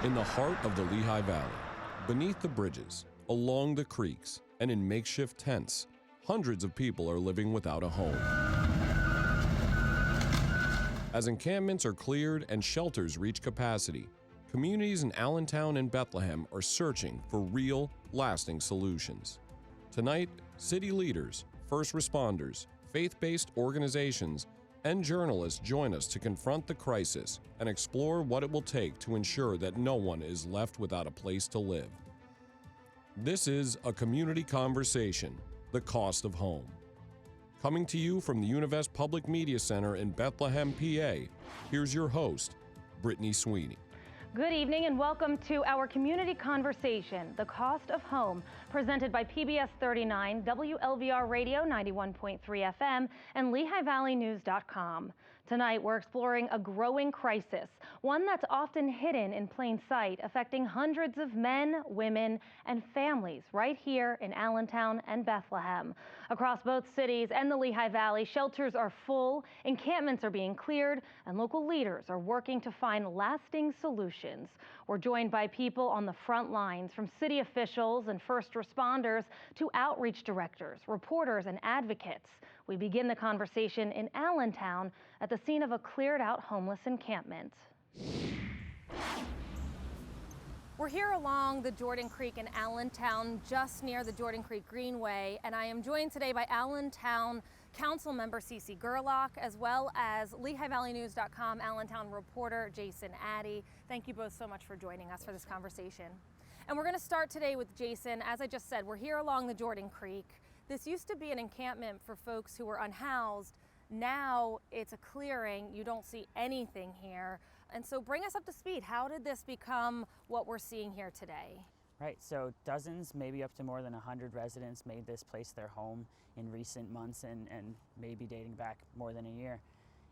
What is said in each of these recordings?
In the heart of the Lehigh Valley, beneath the bridges, along the creeks, and in makeshift tents, hundreds of people are living without a home. As encampments are cleared and shelters reach capacity, communities in Allentown and Bethlehem are searching for real, lasting solutions. Tonight, city leaders, first responders, faith-based organizations, and journalists join us to confront the crisis and explore what it will take to ensure that no one is left without a place to live. This is A Community Conversation, The Cost of Home. Coming to you from the Univest Public Media Center in Bethlehem, PA, here's your host, Brittany Sweeney. Good evening and welcome to our community conversation, The Cost of Home, presented by PBS 39, WLVR Radio 91.3 FM, and LehighValleyNews.com. Tonight, we're exploring a growing crisis, one that's often hidden in plain sight, affecting hundreds of men, women, and families right here in Allentown and Bethlehem. Across both cities and the Lehigh Valley, shelters are full, encampments are being cleared, and local leaders are working to find lasting solutions. We're joined by people on the front lines, from city officials and first responders to outreach directors, reporters, and advocates. We begin the conversation in Allentown at the scene of a cleared out homeless encampment. We're here along the Jordan Creek in Allentown, just near the Jordan Creek Greenway, and I am joined today by Allentown Council Member Cece Gerlach, as well as LehighValleyNews.com Allentown reporter Jason Addy. Thank you both so much for joining us for this conversation. And we're going to start today with Jason. As I just said, we're here along the Jordan Creek. This used to be an encampment for folks who were unhoused. Now it's a clearing. You don't see anything here. And so bring us up to speed. How did this become what we're seeing here today? Right, so dozens, maybe up to more than 100 residents made this place their home in recent months and maybe dating back more than a year.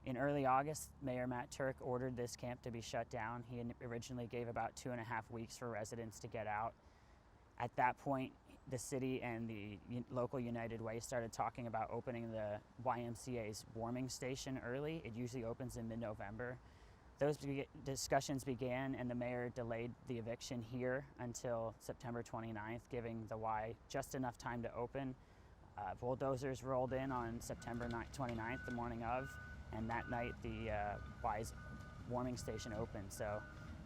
In early August, Mayor Matt Turk ordered this camp to be shut down. He originally gave about 2.5 weeks for residents to get out. At that point, the city and the local United Way started talking about opening the YMCA's warming station early. It usually opens in mid-November. Those discussions began, and the mayor delayed the eviction here until September 29th, giving the Y just enough time to open. Bulldozers rolled in on September 29th, the morning of, and that night the Y's warming station opened. So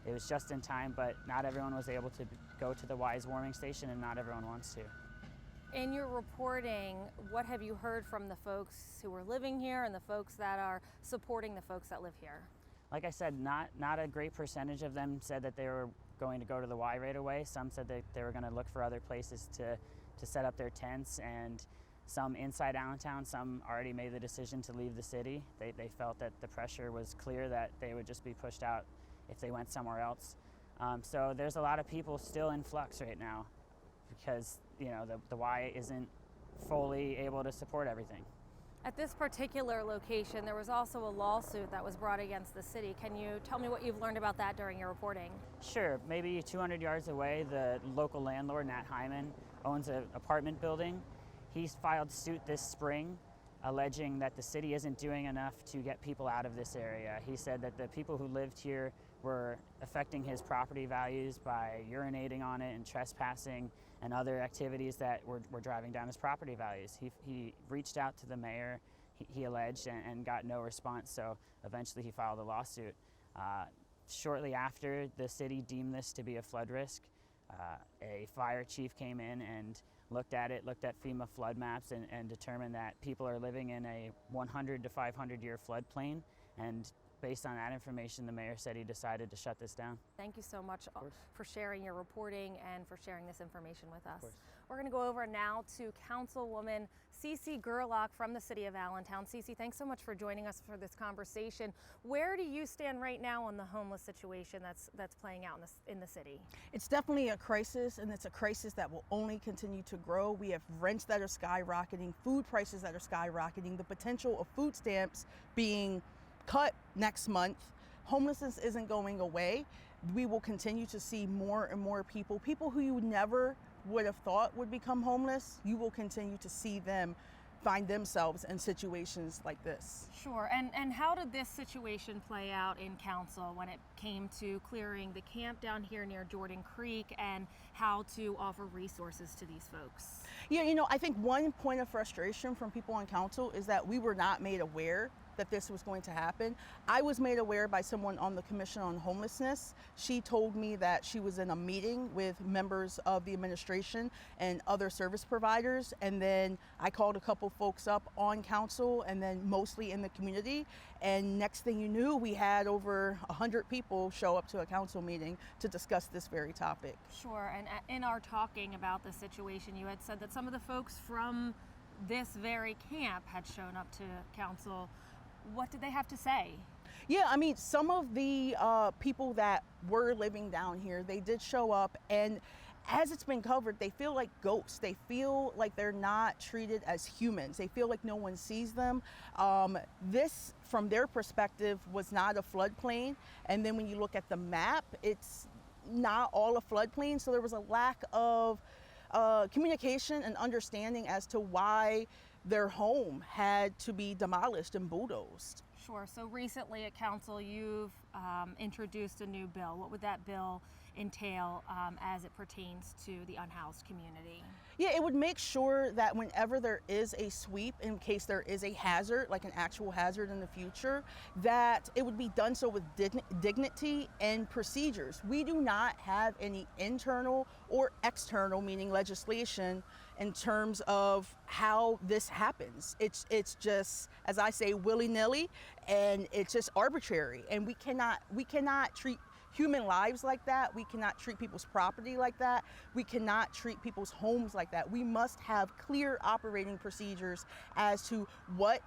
it was just in time, but not everyone was able to go to the Y's warming station, and not everyone wants to. In your reporting, what have you heard from the folks who are living here and the folks that are supporting the folks that live here? Like I said, not a great percentage of them said that they were going to go to the Y right away. Some said that they were going to look for other places to set up their tents, and some inside Allentown, some already made the decision to leave the city. They felt that the pressure was clear that they would just be pushed out if they went somewhere else. So there's a lot of people still in flux right now because the Y isn't fully able to support everything. At this particular location, there was also a lawsuit that was brought against the city. Can you tell me what you've learned about that during your reporting? Sure. Maybe 200 yards away, the local landlord, Nat Hyman, owns an apartment building. He's filed suit this spring alleging that the city isn't doing enough to get people out of this area. He said that the people who lived here were affecting his property values by urinating on it and trespassing and other activities that were driving down his property values. He reached out to the mayor, he alleged, and got no response, so eventually he filed a lawsuit. Shortly after the city deemed this to be a flood risk, a fire chief came in and looked at FEMA flood maps and determined that people are living in a 100 to 500 year floodplain, and based on that information, the mayor said he decided to shut this down. Thank you so much for sharing your reporting and for sharing this information with us. We're going to go over now to Councilwoman Cece Gerlach from the city of Allentown. Cece, thanks so much for joining us for this conversation. Where do you stand right now on the homeless situation that's playing out in the city? It's definitely a crisis, and it's a crisis that will only continue to grow. We have rents that are skyrocketing, food prices that are skyrocketing, the potential of food stamps being cut next month. Homelessness isn't going away. We will continue to see more and more people who you never would have thought would become homeless. You will continue to see them find themselves in situations like this. Sure. And how did this situation play out in council when it came to clearing the camp down here near Jordan Creek and how to offer resources to these folks? Yeah, you know, I think one point of frustration from people on council is that we were not made aware that this was going to happen. I was made aware by someone on the Commission on Homelessness. She told me that she was in a meeting with members of the administration and other service providers, and then I called a couple folks up on council and then mostly in the community, and next thing you knew, we had over 100 people show up to a council meeting to discuss this very topic. Sure, and in our talking about the situation, you had said that some of the folks from this very camp had shown up to council. What did they have to say? Yeah, I mean, some of the people that were living down here, they did show up, and as it's been covered, they feel like ghosts. They feel like they're not treated as humans. They feel like no one sees them. This, from their perspective, was not a floodplain. And then when you look at the map, it's not all a floodplain. So there was a lack of communication and understanding as to why their home had to be demolished and bulldozed. Sure. So recently at council, you've introduced a new bill. What would that bill entail as it pertains to the unhoused community? Yeah, it would make sure that whenever there is a sweep, in case there is a hazard, like an actual hazard in the future, that it would be done so with dignity and procedures. We do not have any internal or external, meaning legislation, in terms of how this happens. It's just, as I say, willy-nilly, and it's just arbitrary. And we cannot treat human lives like that. We cannot treat people's property like that. We cannot treat people's homes like that. We must have clear operating procedures as to what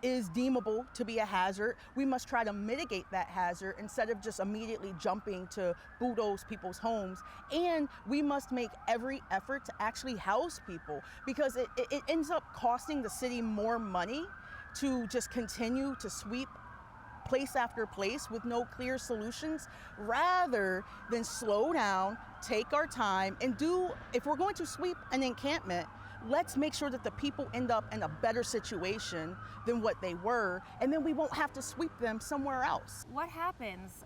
is deemable to be a hazard. We must try to mitigate that hazard instead of just immediately jumping to bulldoze people's homes. And we must make every effort to actually house people, because it ends up costing the city more money to just continue to sweep place after place with no clear solutions, rather than slow down, take our time, and if we're going to sweep an encampment, let's make sure that the people end up in a better situation than what they were, and then we won't have to sweep them somewhere else. What happens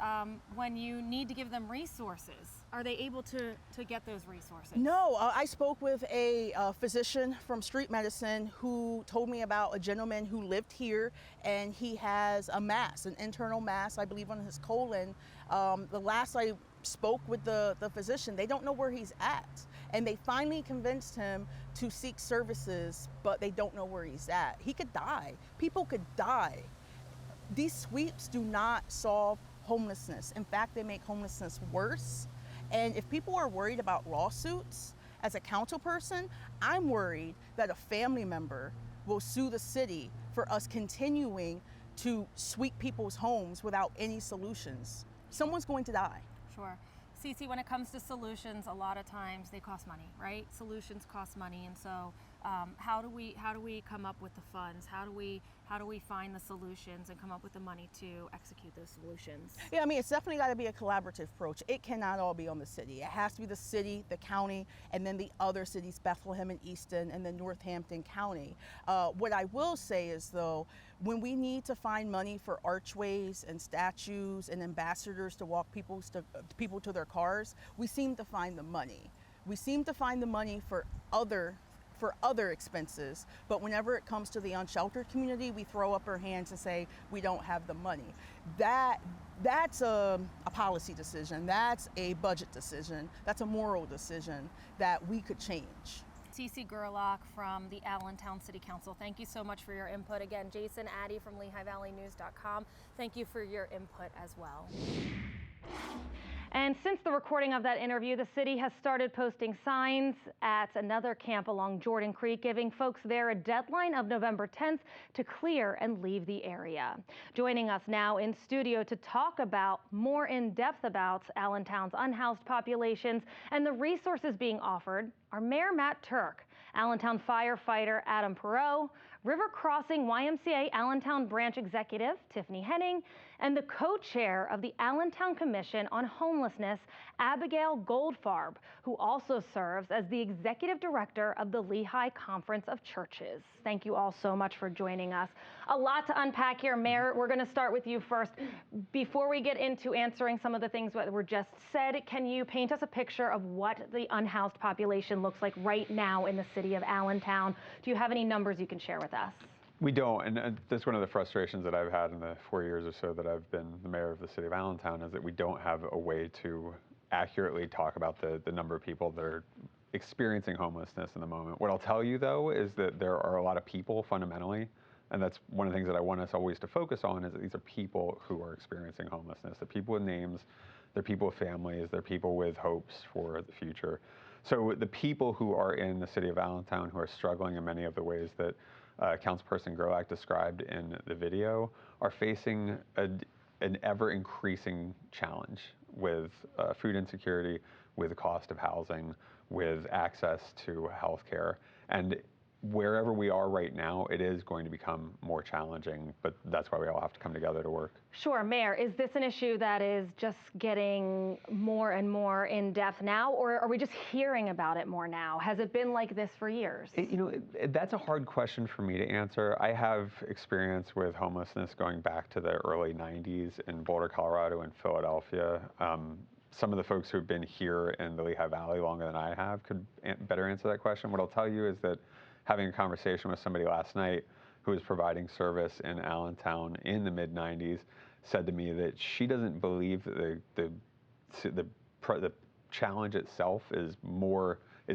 when you need to give them resources? Are they able to get those resources? No, I spoke with a physician from street medicine who told me about a gentleman who lived here, and he has a mass, an internal mass, I believe, on his colon. The last I spoke with the physician, they don't know where he's at. And they finally convinced him to seek services, but they don't know where he's at. He could die. People could die. These sweeps do not solve homelessness. In fact, they make homelessness worse. And if people are worried about lawsuits, as a council person, I'm worried that a family member will sue the city for us continuing to sweep people's homes without any solutions. Someone's going to die. Sure. Cece, when it comes to solutions, a lot of times they cost money, right? Solutions cost money, and so how do we come up with the funds? How do we find the solutions and come up with the money to execute those solutions? Yeah, I mean, it's definitely got to be a collaborative approach. It cannot all be on the city. It has to be the city, the county, and then the other cities, Bethlehem and Easton, and then Northampton County. What I will say is, though, when we need to find money for archways and statues and ambassadors to walk people to their cars, we seem to find the money. We seem to find the money for other expenses, but whenever it comes to the unsheltered community, we throw up our hands and say we don't have the money. That's a policy decision. That's a budget decision. That's a moral decision that we could change. Cece Gerlach from the Allentown City Council, thank you so much for your input. Again, Jason Addy from LehighValleyNews.com, thank you for your input as well. And since the recording of that interview, the city has started posting signs at another camp along Jordan Creek, giving folks there a deadline of November 10th to clear and leave the area. Joining us now in studio to talk about more in depth about Allentown's unhoused populations and the resources being offered are Mayor Matt Turk, Allentown firefighter Adam Perot, River Crossing YMCA Allentown Branch Executive Tiffany Henning and the co-chair of the Allentown Commission on Homelessness, Abigail Goldfarb, who also serves as the executive director of the Lehigh Conference of Churches. Thank you all so much for joining us. A lot to unpack here. Mayor, we're going to start with you first. Before we get into answering some of the things that were just said, can you paint us a picture of what the unhoused population looks like right now in the city of Allentown? Do you have any numbers you can share with us? We don't, and that's one of the frustrations that I've had in the 4 years or so that I've been the mayor of the city of Allentown, is that we don't have a way to accurately talk about the number of people that are experiencing homelessness in the moment. What I'll tell you, though, is that there are a lot of people fundamentally, and that's one of the things that I want us always to focus on, is that these are people who are experiencing homelessness. They're people with names, they're people with families, they're people with hopes for the future. So the people who are in the city of Allentown who are struggling in many of the ways that Councilperson Gerlach described in the video are facing an ever-increasing challenge with food insecurity, with the cost of housing, with access to health care. And wherever we are right now, it is going to become more challenging, but that's why we all have to come together to work. Sure. Mayor, is this an issue that is just getting more and more in depth now, or are we just hearing about it more now? Has it been like this for years? That's a hard question for me to answer. I have experience with homelessness going back to the early 90s in Boulder, Colorado, and Philadelphia. Some of the folks who've been here in the Lehigh Valley longer than I have could better answer that question. What I'll tell you is that having a conversation with somebody last night who was providing service in Allentown in the mid-90s said to me that she doesn't believe that the challenge itself is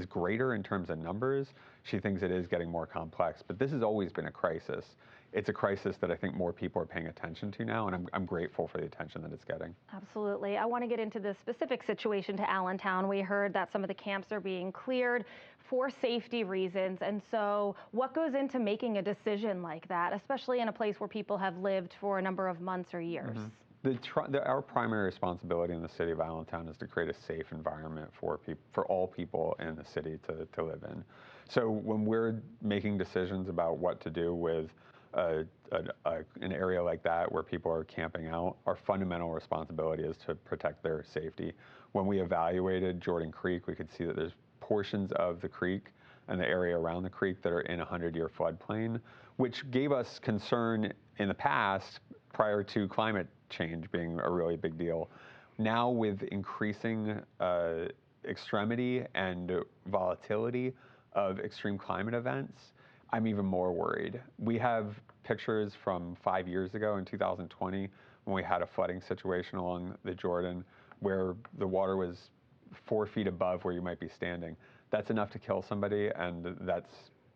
greater in terms of numbers. She thinks it is getting more complex, but this has always been a crisis. It's a crisis that I think more people are paying attention to now, and I'm grateful for the attention that it's getting. Absolutely. I want to get into the specific situation to Allentown. We heard that some of the camps are being cleared for safety reasons, and so what goes into making a decision like that, especially in a place where people have lived for a number of months or years? Our primary responsibility in the city of Allentown is to create a safe environment for all people in the city to live in. So when we're making decisions about what to do with an area like that where people are camping out, our fundamental responsibility is to protect their safety. When we evaluated Jordan Creek, we could see that there's portions of the creek and the area around the creek that are in a 100-year floodplain, which gave us concern in the past prior to climate change being a really big deal. Now with increasing extremity and volatility of extreme climate events, I'm even more worried. We have pictures from 5 years ago in 2020 when we had a flooding situation along the Jordan where the water was 4 feet above where you might be standing. That's enough to kill somebody, and that's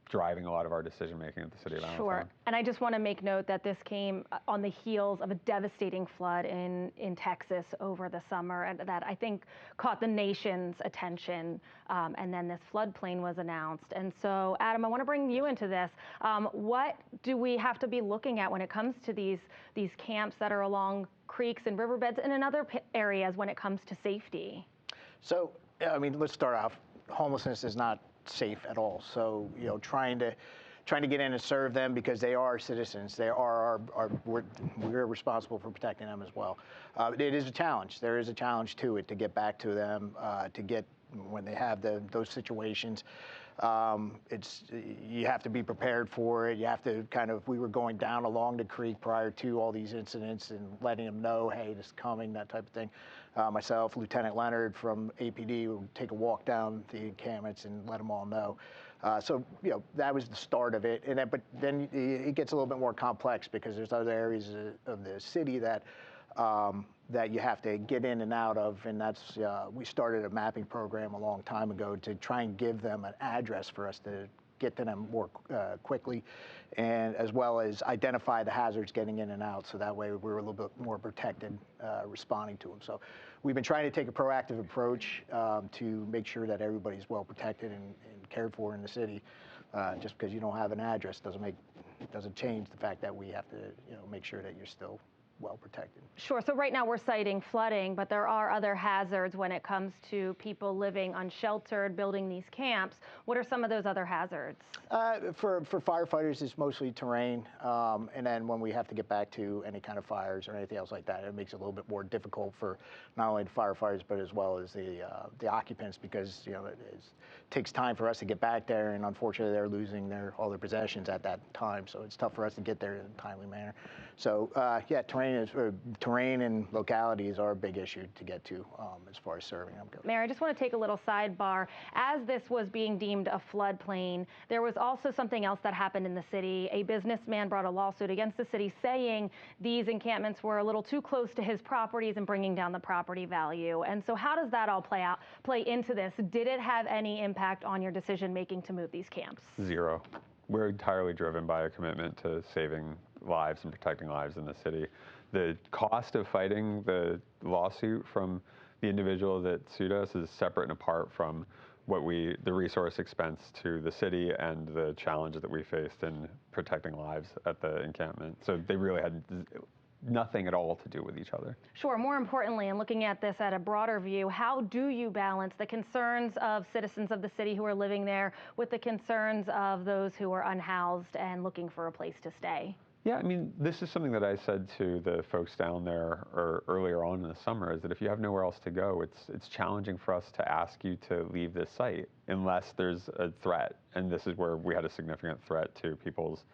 driving a lot of our decision making at the city of Allentown. Sure, and I just want to make note that this came on the heels of a devastating flood in Texas over the summer, and that I think caught the nation's attention, and then this floodplain was announced. And so, Adam, I want to bring you into this. What do we have to be looking at when it comes to these camps that are along creeks and riverbeds and in other areas when it comes to safety? So, I mean, let's start off. Homelessness is not safe at all. So, trying to get in and serve them because they are citizens. They are we're responsible for protecting them as well. It is a challenge. There is a challenge to it to get back to them, to get when they have those situations. You have to be prepared for it. You have to we were going down along the creek prior to all these incidents and letting them know, hey, this is coming, that type of thing. Myself, Lieutenant Leonard from APD would take a walk down the encampments and let them all know. So that was the start of it. But then it gets a little bit more complex because there's other areas of the city that you have to get in and out of, and that's we started a mapping program a long time ago to try and give them an address for us to get to them more quickly, and as well as identify the hazards getting in and out, so that way we're a little bit more protected responding to them. So we've been trying to take a proactive approach to make sure that everybody's well protected and cared for in the city. Just because you don't have an address doesn't change the fact that we have to make sure that you're still well protected. Sure. So right now we're citing flooding, but there are other hazards when it comes to people living unsheltered, building these camps. What are some of those other hazards? For firefighters, it's mostly terrain, and then when we have to get back to any kind of fires or anything else like that, it makes it a little bit more difficult for not only the firefighters but as well as the occupants, because it takes time for us to get back there, and unfortunately they're losing all their possessions at that time, so it's tough for us to get there in a timely manner. So yeah, terrain and localities are a big issue to get to as far as serving them. Mayor, I just want to take a little sidebar. As this was being deemed a floodplain, there was also something else that happened in the city. A businessman brought a lawsuit against the city saying these encampments were a little too close to his properties and bringing down the property value. And so how does that all play into this? Did it have any impact on your decision making to move these camps? Zero. We're entirely driven by a commitment to saving lives and protecting lives in the city. The cost of fighting the lawsuit from the individual that sued us is separate and apart from the resource expense to the city and the challenges that we faced in protecting lives at the encampment. So they really had nothing at all to do with each other. Sure. More importantly, and looking at this at a broader view, how do you balance the concerns of citizens of the city who are living there with the concerns of those who are unhoused and looking for a place to stay? Yeah, I mean, this is something that I said to the folks down there earlier on in the summer, is that if you have nowhere else to go, it's challenging for us to ask you to leave this site unless there's a threat. And this is where we had a significant threat to people's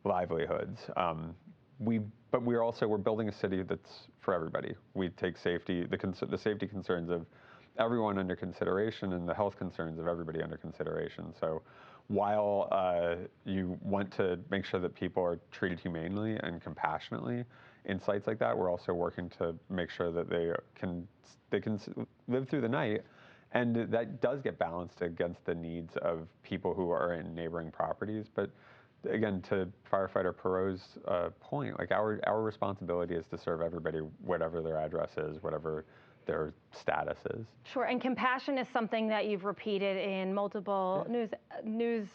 livelihoods. But we're building a city that's for everybody. We take the safety concerns of everyone under consideration and the health concerns of everybody under consideration. So while you want to make sure that people are treated humanely and compassionately in sites like that, we're also working to make sure that they can live through the night. And that does get balanced against the needs of people who are in neighboring properties. But again, to firefighter Perot's point, like our responsibility is to serve everybody, whatever their address is, whatever their status is. Sure, and compassion is something that you've repeated in multiple news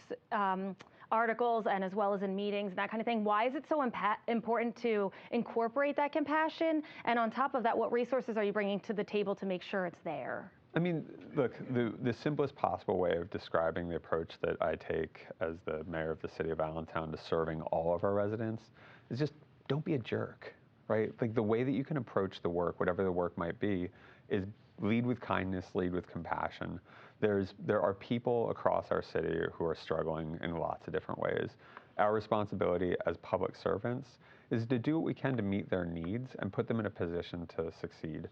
articles and as well as in meetings and that kind of thing. Why is it so important to incorporate that compassion? And on top of that, what resources are you bringing to the table to make sure it's there? I mean, look, the simplest possible way of describing the approach that I take as the mayor of the city of Allentown to serving all of our residents is just don't be a jerk, right? Like the way that you can approach the work, whatever the work might be, is lead with kindness, lead with compassion. There are people across our city who are struggling in lots of different ways. Our responsibility as public servants is to do what we can to meet their needs and put them in a position to succeed.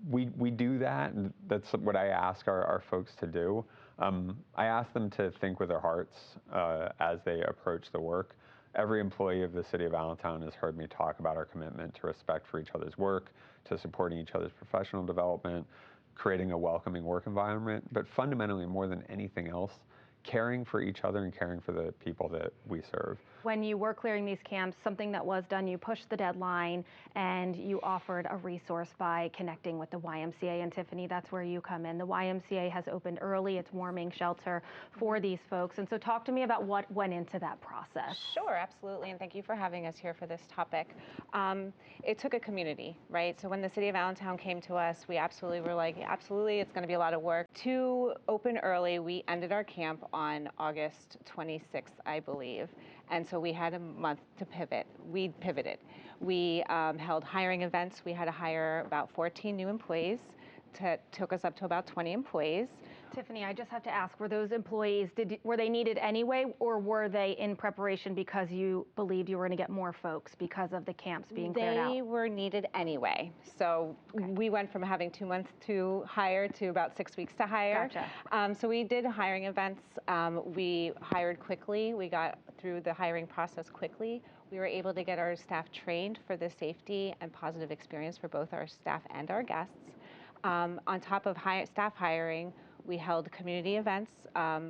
We do that, and that's what I ask our folks to do. I ask them to think with their hearts as they approach the work. Every employee of the city of Allentown has heard me talk about our commitment to respect for each other's work, to supporting each other's professional development, creating a welcoming work environment, but fundamentally, more than anything else, caring for each other and caring for the people that we serve. When you were clearing these camps, something that was done, you pushed the deadline and you offered a resource by connecting with the YMCA. And Tiffany, that's where you come in. The YMCA has opened early its warming shelter for these folks. And so talk to me about what went into that process. Sure, absolutely. And thank you for having us here for this topic. It took a community, right? So when the city of Allentown came to us, we absolutely were like, absolutely, it's going to be a lot of work. To open early, we ended our camp on August 26th, I believe. And so we had a month to pivot. We pivoted. We held hiring events. We had to hire about 14 new employees. Took us up to about 20 employees. Tiffany, I just have to ask, were those employees, were they needed anyway, or were they in preparation because you believed you were going to get more folks because of the camps being cleared out? They were needed anyway. So we went from having 2 months to hire to about 6 weeks to hire. Gotcha. So we did hiring events. We hired quickly. We got through the hiring process quickly. We were able to get our staff trained for the safety and positive experience for both our staff and our guests. On top of staff hiring, we held community events.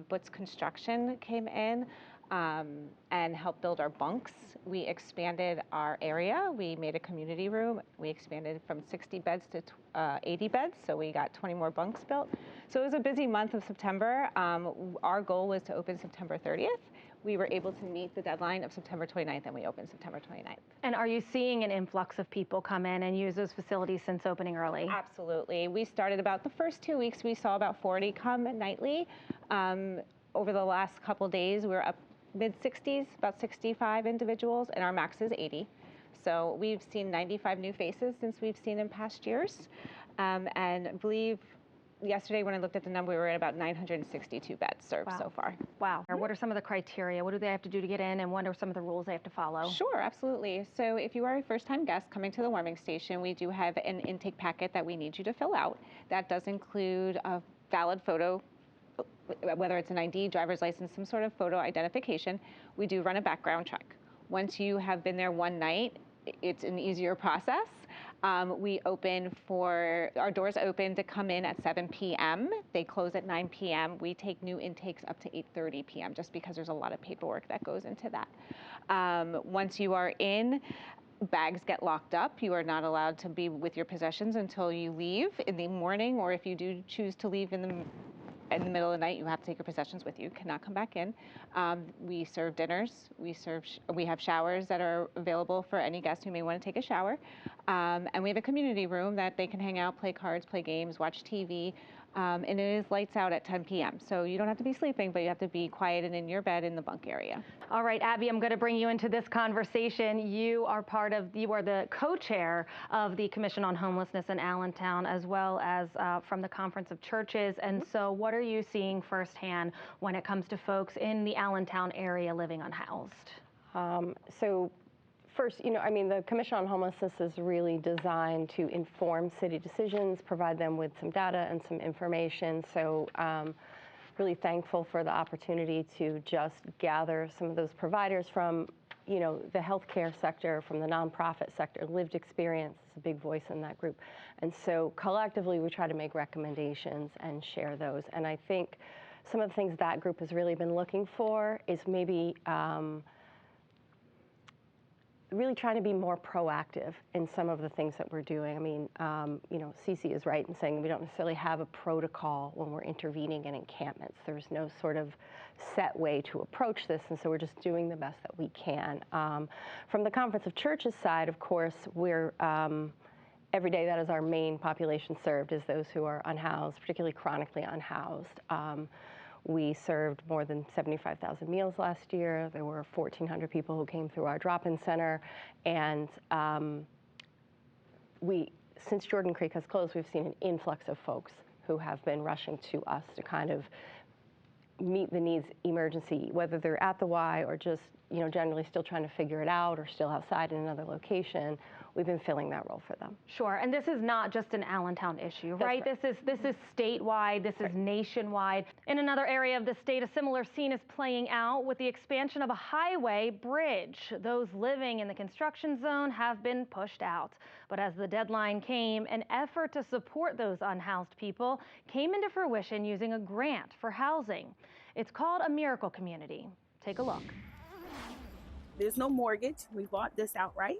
Butts Construction came in and helped build our bunks. We expanded our area. We made a community room. We expanded from 60 beds to 80 beds, so we got 20 more bunks built. So it was a busy month of September. Our goal was to open September 30th. we were able to meet the deadline of September 29th, and we opened September 29th. And are you seeing an influx of people come in and use those facilities since opening early? Absolutely. We started about the first 2 weeks, we saw about 40 come nightly. Over the last couple days, we were up mid-60s, about 65 individuals, and our max is 80. So we've seen 95 new faces since we've seen in past years. And I believe yesterday when I looked at the number, we were at about 962 beds served so far. Wow. What are some of the criteria? What do they have to do to get in, and what are some of the rules they have to follow? Sure, absolutely. So if you are a first-time guest coming to the warming station, we do have an intake packet that we need you to fill out. That does include a valid photo, whether it's an ID, driver's license, some sort of photo identification. We do run a background check. Once you have been there one night, it's an easier process. Our doors open to come in at 7 p.m. They close at 9 p.m. We take new intakes up to 8:30 p.m. just because there's a lot of paperwork that goes into that. Once you are in, bags get locked up. You are not allowed to be with your possessions until you leave in the morning, or if you do choose to leave in the middle of the night, you have to take your possessions with you. Cannot come back in. We serve dinners. We have showers that are available for any guest who may want to take a shower. And we have a community room that they can hang out, play cards, play games, watch TV. And it is lights out at 10 p.m. So you don't have to be sleeping, but you have to be quiet and in your bed in the bunk area. All right, Abby, I'm going to bring you into this conversation. You are the co-chair of the Commission on Homelessness in Allentown, as well as from the Conference of Churches. And so what are you seeing firsthand when it comes to folks in the Allentown area living unhoused? First, the Commission on Homelessness is really designed to inform city decisions, provide them with some data and some information. So really thankful for the opportunity to just gather some of those providers from, the healthcare sector, from the nonprofit sector. Lived experience is a big voice in that group. And so collectively, we try to make recommendations and share those. And I think some of the things that group has really been looking for is maybe really trying to be more proactive in some of the things that we're doing. I mean, Cece is right in saying we don't necessarily have a protocol when we're intervening in encampments. There's no sort of set way to approach this, and so we're just doing the best that we can. From the Conference of Churches side, of course, we're every day that is our main population served is those who are unhoused, particularly chronically unhoused. We served more than 75,000 meals last year. There were 1,400 people who came through our drop-in center. And since Jordan Creek has closed, we've seen an influx of folks who have been rushing to us to kind of meet the needs emergency, whether they're at the Y or just, generally still trying to figure it out or still outside in another location. We've been filling that role for them. Sure, and this is not just an Allentown issue, right? This is statewide, this is nationwide. In another area of the state, a similar scene is playing out with the expansion of a highway bridge. Those living in the construction zone have been pushed out. But as the deadline came, an effort to support those unhoused people came into fruition using a grant for housing. It's called a Miracle Community. Take a look. There's no mortgage. We bought this outright.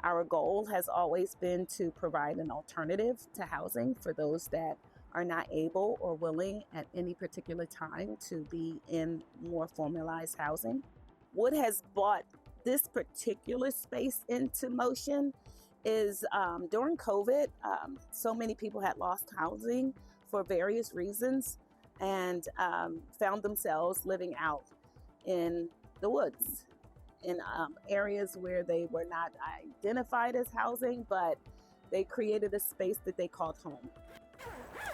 Our goal has always been to provide an alternative to housing for those that are not able or willing at any particular time to be in more formalized housing. What has brought this particular space into motion is during COVID, so many people had lost housing for various reasons and found themselves living out in the woods, in areas where they were not identified as housing, but they created a space that they called home.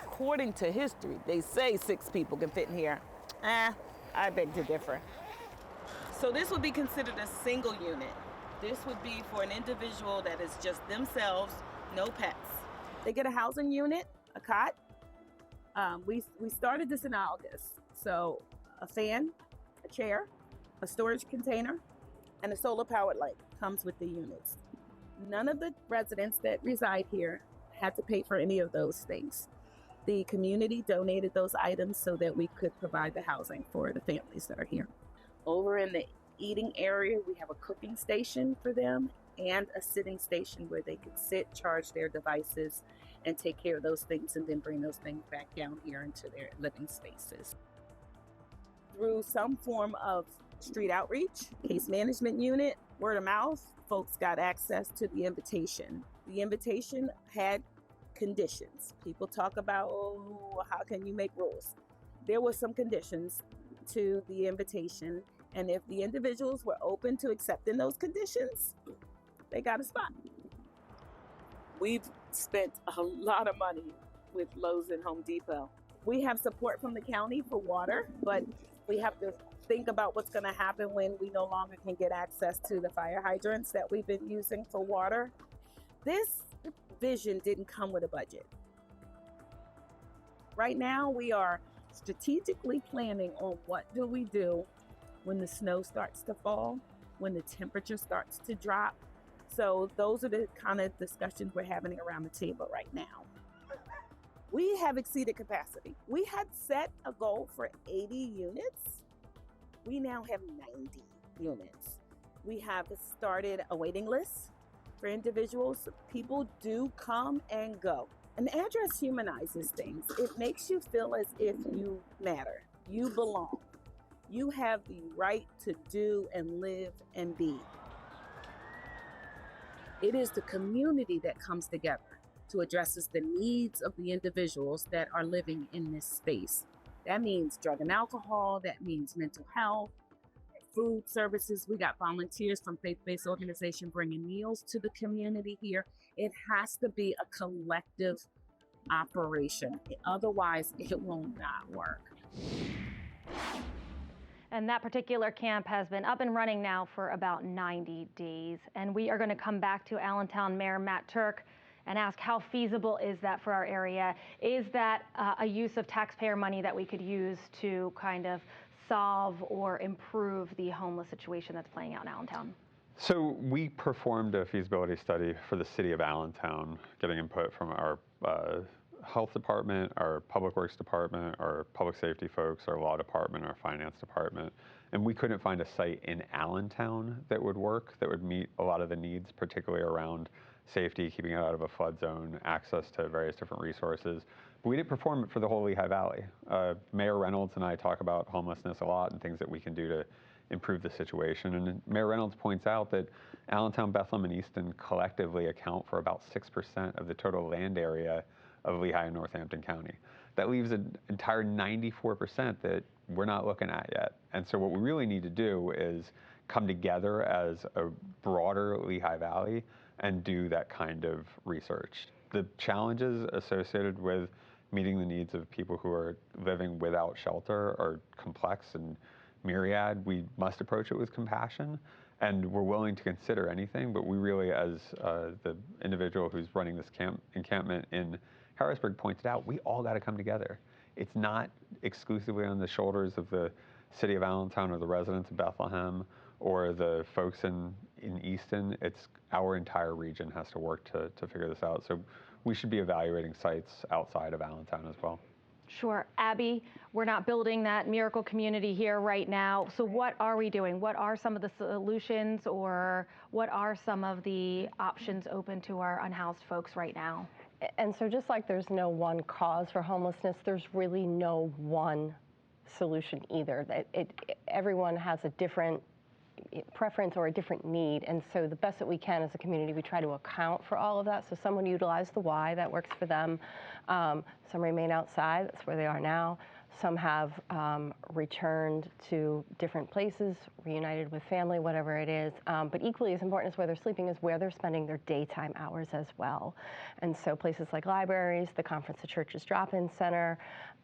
According to history, they say 6 people can fit in here. I beg to differ. So this would be considered a single unit. This would be for an individual that is just themselves, no pets. They get a housing unit, a cot. We started this in August. So a fan, a chair, a storage container, and a solar powered light comes with the units. None of the residents that reside here had to pay for any of those things. The community donated those items so that we could provide the housing for the families that are here. Over in the eating area, we have a cooking station for them and a sitting station where they could sit, charge their devices, and take care of those things and then bring those things back down here into their living spaces. Through some form of street outreach, case management unit, word of mouth. Folks got access to the invitation. The invitation had conditions. People talk about, oh, how can you make rules? There were some conditions to the invitation, and if the individuals were open to accepting those conditions, they got a spot. We've spent a lot of money with Lowe's and Home Depot. We have support from the county for water, but we have to think about what's going to happen when we no longer can get access to the fire hydrants that we've been using for water. This vision didn't come with a budget. Right now, we are strategically planning on what do we do when the snow starts to fall, when the temperature starts to drop. So those are the kind of discussions we're having around the table right now. We have exceeded capacity. We had set a goal for 80 units. We now have 90 units. We have started a waiting list for individuals. People do come and go. An address humanizes things. It makes you feel as if you matter, you belong. You have the right to do and live and be. It is the community that comes together to address the needs of the individuals that are living in this space. That means drug and alcohol, that means mental health, food services. We got volunteers from faith-based organizations bringing meals to the community here. It has to be a collective operation. Otherwise, it will not work. And that particular camp has been up and running now for about 90 days. And we are going to come back to Allentown Mayor Matt Turk and ask how feasible is that for our area? Is that a use of taxpayer money that we could use to kind of solve or improve the homeless situation that's playing out in Allentown? So we performed a feasibility study for the city of Allentown, getting input from our health department, our public works department, our public safety folks, our law department, our finance department. And we couldn't find a site in Allentown that would work, that would meet a lot of the needs, particularly around safety, keeping it out of a flood zone, access to various different resources. But we didn't perform it for the whole Lehigh Valley. Mayor Reynolds and I talk about homelessness a lot and things that we can do to improve the situation. And Mayor Reynolds points out that Allentown, Bethlehem, and Easton collectively account for about 6% of the total land area of Lehigh and Northampton County. That leaves an entire 94% that we're not looking at yet. And so what we really need to do is come together as a broader Lehigh Valley and do that kind of research. The challenges associated with meeting the needs of people who are living without shelter are complex and myriad. We must approach it with compassion, and we're willing to consider anything, but we really, as the individual who's running this encampment in Harrisburg pointed out, we all got to come together. It's not exclusively on the shoulders of the city of Allentown or the residents of Bethlehem or the folks in Easton. It's our entire region has to work to figure this out. So we should be evaluating sites outside of Allentown as well. Sure. Abby, we're not building that miracle community here right now. So what are we doing? What are some of the solutions, or what are some of the options open to our unhoused folks right now? And so just like there's no one cause for homelessness, there's really no one solution either. Everyone has a different preference or a different need, and so the best that we can as a community, we try to account for all of that. So some would utilize the Y, that works for them. Some remain outside, that's where they are now. Some have returned to different places, reunited with family, whatever it is. But equally as important as where they're sleeping is where they're spending their daytime hours as well. And so places like libraries, the Conference of Churches Drop-In Center,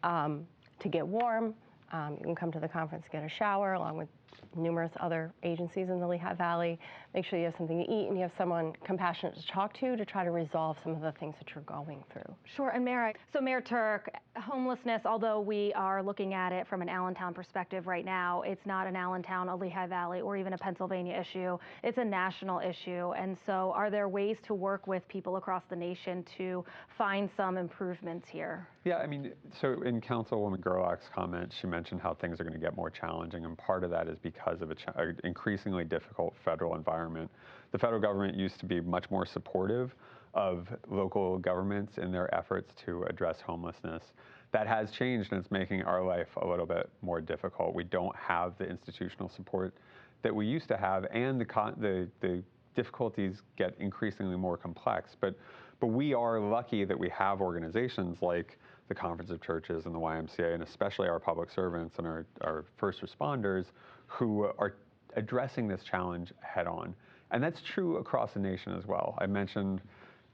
to get warm. You can come to the conference, get a shower, along with numerous other agencies in the Lehigh Valley. Make sure you have something to eat and you have someone compassionate to talk to try to resolve some of the things that you're going through. Sure. And Mayor Turk, homelessness, although we are looking at it from an Allentown perspective right now, it's not an Allentown, a Lehigh Valley, or even a Pennsylvania issue. It's a national issue. And so are there ways to work with people across the nation to find some improvements here? Yeah, I mean, so in Councilwoman Gerlach's comment, she mentioned how things are going to get more challenging, and part of that is because of an increasingly difficult federal environment. The federal government used to be much more supportive of local governments in their efforts to address homelessness. That has changed, and it's making our life a little bit more difficult. We don't have the institutional support that we used to have, and the difficulties get increasingly more complex. But we are lucky that we have organizations like the Conference of Churches and the YMCA, and especially our public servants and our first responders who are addressing this challenge head on. And that's true across the nation as well. I mentioned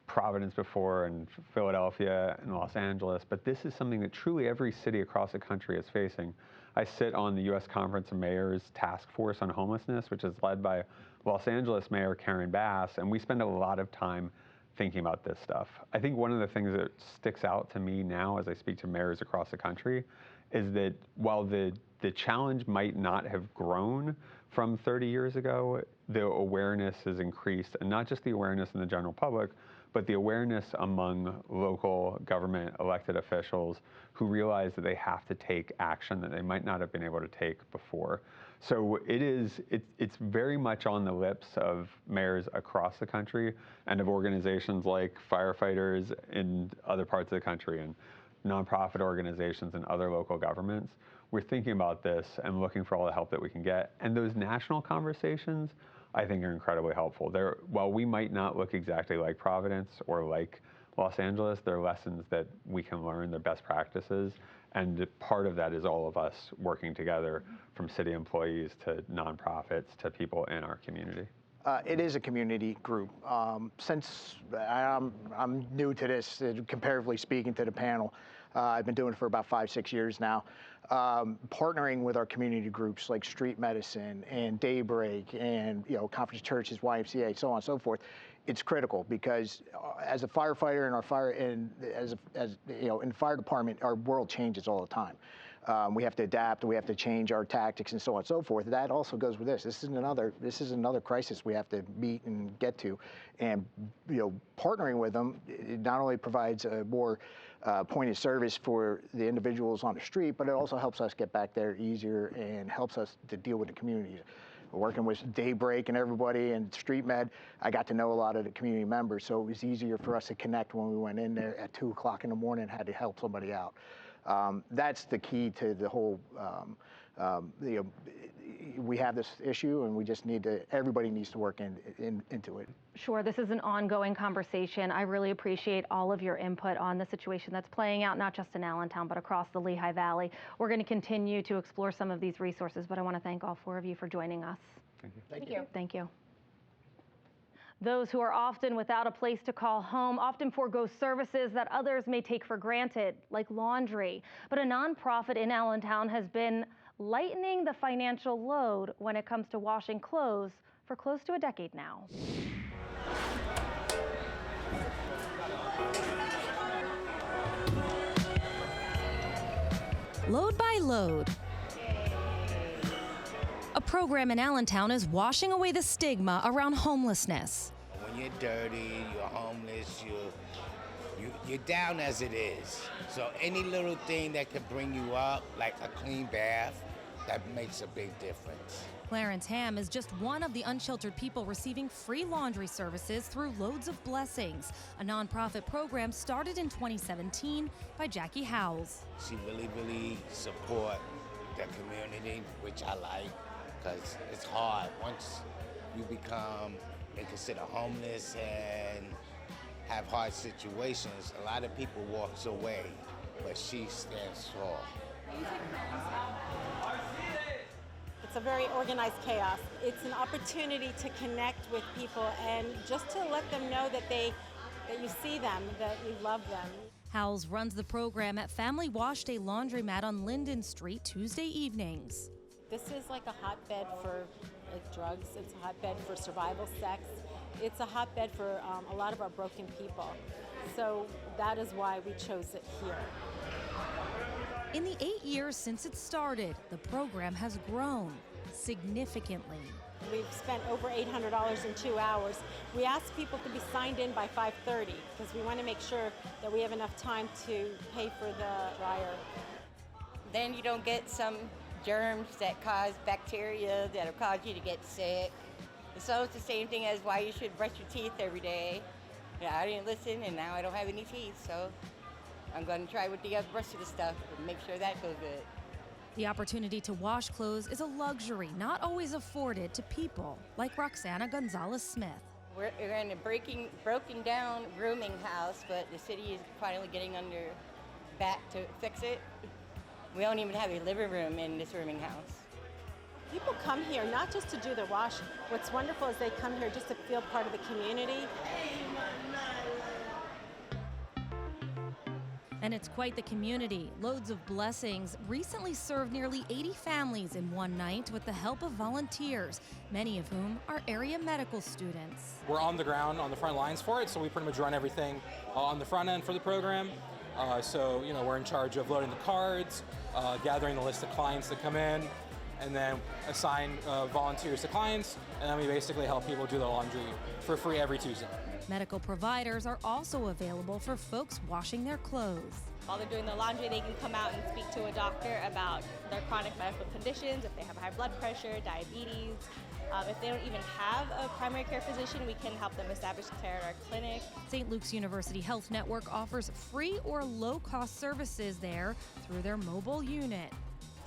Providence before, and Philadelphia and Los Angeles, but this is something that truly every city across the country is facing. I sit on the U.S. Conference of Mayors Task Force on Homelessness, which is led by Los Angeles Mayor Karen Bass, and we spend a lot of time thinking about this stuff. I think one of the things that sticks out to me now as I speak to mayors across the country is that while the challenge might not have grown from 30 years ago, the awareness has increased, and not just the awareness in the general public, but the awareness among local government elected officials who realize that they have to take action that they might not have been able to take before. So it's very much on the lips of mayors across the country and of organizations like firefighters in other parts of the country and nonprofit organizations and other local governments. We're thinking about this and looking for all the help that we can get. And those national conversations, I think, are incredibly helpful. While we might not look exactly like Providence or like Los Angeles, they're lessons that we can learn, they're best practices. And part of that is all of us working together, from city employees to nonprofits to people in our community. It is a community group. Since I'm new to this, comparatively speaking to the panel, I've been doing it for about 5-6 years now. Partnering with our community groups like Street Medicine and Daybreak and Conference of Churches, YMCA, so on and so forth, it's critical because as a firefighter in the fire department, our world changes all the time. We have to adapt, we have to change our tactics and so on and so forth. That also goes with this. This is another crisis we have to meet and get to. And partnering with them, it not only provides a more pointed service for the individuals on the street, but it also helps us get back there easier and helps us to deal with the communities. Working with Daybreak and everybody and Street Med, I got to know a lot of the community members, so it was easier for us to connect when we went in there at 2 o'clock in the morning and had to help somebody out. That's the key to the whole, we have this issue and we just everybody needs to work into it. Sure, this is an ongoing conversation. I really appreciate all of your input on the situation that's playing out, not just in Allentown, but across the Lehigh Valley. We're going to continue to explore some of these resources, but I want to thank all 4 of you for joining us. Thank you. Thank you. Thank you. Those who are often without a place to call home often forego services that others may take for granted, like laundry. But a nonprofit in Allentown has been lightening the financial load when it comes to washing clothes for close to a decade now. Load by Load. A program in Allentown is washing away the stigma around homelessness. When you're dirty, you're homeless, you're down as it is. So any little thing that could bring you up, like a clean bath, that makes a big difference. Clarence Ham is just one of the unsheltered people receiving free laundry services through Loads of Blessings, a nonprofit program started in 2017 by Jackie Howells. She really support the community, which I like, because it's hard. Once you become and consider homeless and have hard situations, a lot of people walks away, but she stands tall. It's a very organized chaos. It's an opportunity to connect with people and just to let them know that you see them, that you love them. Howells runs the program at Family Wash Day Laundromat on Linden Street Tuesday evenings. This is like a hotbed for drugs. It's a hotbed for survival sex. It's a hotbed for a lot of our broken people. So that is why we chose it here. In the 8 years since it started, the program has grown significantly. We've spent over $800 in 2 hours. We ask people to be signed in by 5:30 because we want to make sure that we have enough time to pay for the dryer. Then you don't get some germs that cause bacteria that'll cause you to get sick. So it's the same thing as why you should brush your teeth every day. Yeah, I didn't listen, and now I don't have any teeth, so I'm going to try with the rest of the stuff and make sure that goes good. The opportunity to wash clothes is a luxury not always afforded to people like Roxana Gonzalez-Smith. We're in a broken down rooming house, but the city is finally getting under back to fix it. We don't even have a living room in this rooming house. People come here not just to do their washing. What's wonderful is they come here just to feel part of the community. And it's quite the community. Loads of blessings recently served nearly 80 families in one night with the help of volunteers, many of whom are area medical students. We're on the ground on the front lines for it, so we pretty much run everything on the front end for the program. So we're in charge of loading the cards, gathering the list of clients that come in, and then assign volunteers to clients, and then we basically help people do their laundry for free every Tuesday. Medical providers are also available for folks washing their clothes. While they're doing their laundry, they can come out and speak to a doctor about their chronic medical conditions, if they have high blood pressure, diabetes. If they don't even have a primary care physician, we can help them establish care at our clinic. St. Luke's University Health Network offers free or low-cost services there through their mobile unit.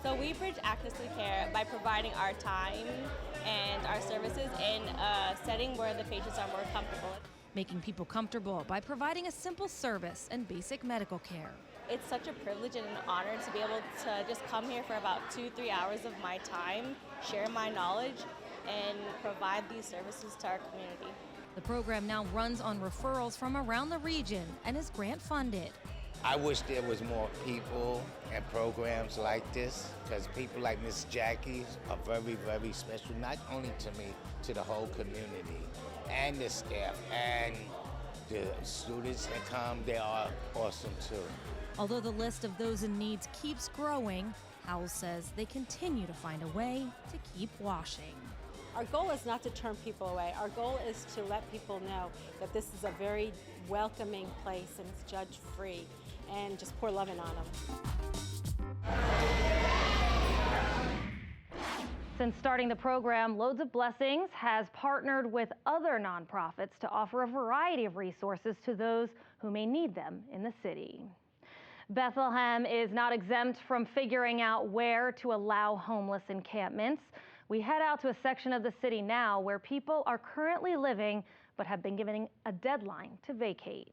So we bridge access to care by providing our time and our services in a setting where the patients are more comfortable. Making people comfortable by providing a simple service and basic medical care. It's such a privilege and an honor to be able to just come here for about 2-3 hours of my time, share my knowledge, and provide these services to our community. The program now runs on referrals from around the region and is grant funded. I wish there was more people and programs like this, because people like Miss Jackie are very, very special, not only to me, to the whole community and the staff and the students that come. They are awesome too. Although the list of those in need keeps growing, Howell says they continue to find a way to keep washing. Our goal is not to turn people away. Our goal is to let people know that this is a very welcoming place and it's judge-free, and just pour loving on them. Since starting the program, Loads of Blessings has partnered with other nonprofits to offer a variety of resources to those who may need them in the city. Bethlehem is not exempt from figuring out where to allow homeless encampments. We head out to a section of the city now where people are currently living but have been given a deadline to vacate.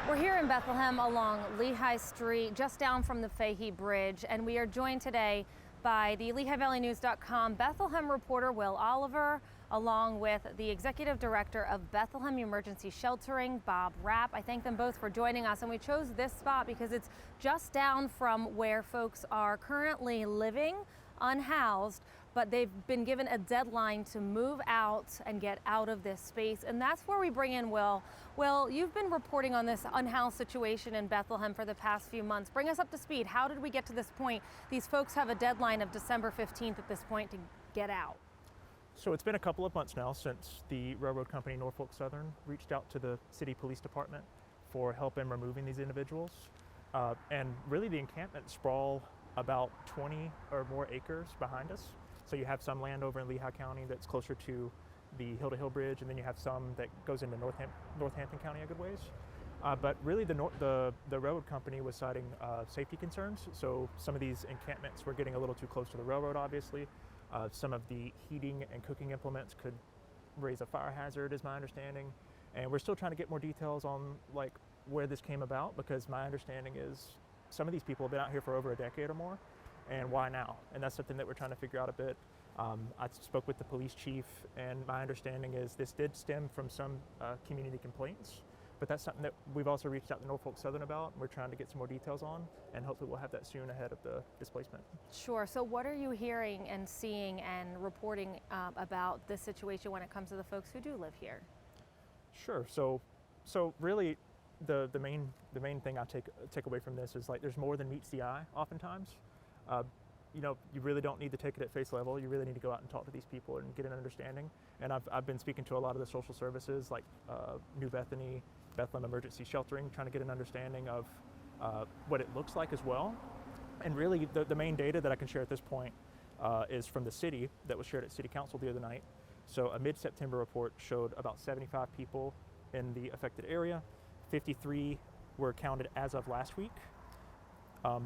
We're here in Bethlehem along Lehigh Street, just down from the Fahey Bridge, and we are joined today by the LehighValleyNews.com Bethlehem reporter Will Oliver, along with the Executive Director of Bethlehem Emergency Sheltering, Bob Rapp. I thank them both for joining us, and we chose this spot because it's just down from where folks are currently living, unhoused, but they've been given a deadline to move out and get out of this space, and that's where we bring in Will. Will, you've been reporting on this unhoused situation in Bethlehem for the past few months. Bring us up to speed. How did we get to this point? These folks have a deadline of December 15th at this point to get out. So it's been a couple of months now since the railroad company Norfolk Southern reached out to the city police department for help in removing these individuals. And really the encampments sprawl about 20 or more acres behind us. So you have some land over in Lehigh County that's closer to the Hill to Hill Bridge, and then you have some that goes into Northampton County a good ways. But really the railroad company was citing safety concerns. So some of these encampments were getting a little too close to the railroad, obviously. Some of the heating and cooking implements could raise a fire hazard, is my understanding. And we're still trying to get more details on like where this came about, because my understanding is some of these people have been out here for over a decade or more, and why now? And that's something that we're trying to figure out a bit. I spoke with the police chief, and my understanding is this did stem from some community complaints, but that's something that we've also reached out to Norfolk Southern about, and we're trying to get some more details on, and hopefully we'll have that soon ahead of the displacement. Sure. So what are you hearing and seeing and reporting about this situation when it comes to the folks who do live here? Sure. So really, the main thing I take away from this is like there's more than meets the eye oftentimes. You really don't need to take it at face level. You really need to go out and talk to these people and get an understanding. And I've been speaking to a lot of the social services like New Bethany, Bethlehem Emergency Sheltering, trying to get an understanding of what it looks like as well. And really the main data that I can share at this point is from the city that was shared at City Council the other night. So a mid-September report showed about 75 people in the affected area. 53 were counted as of last week.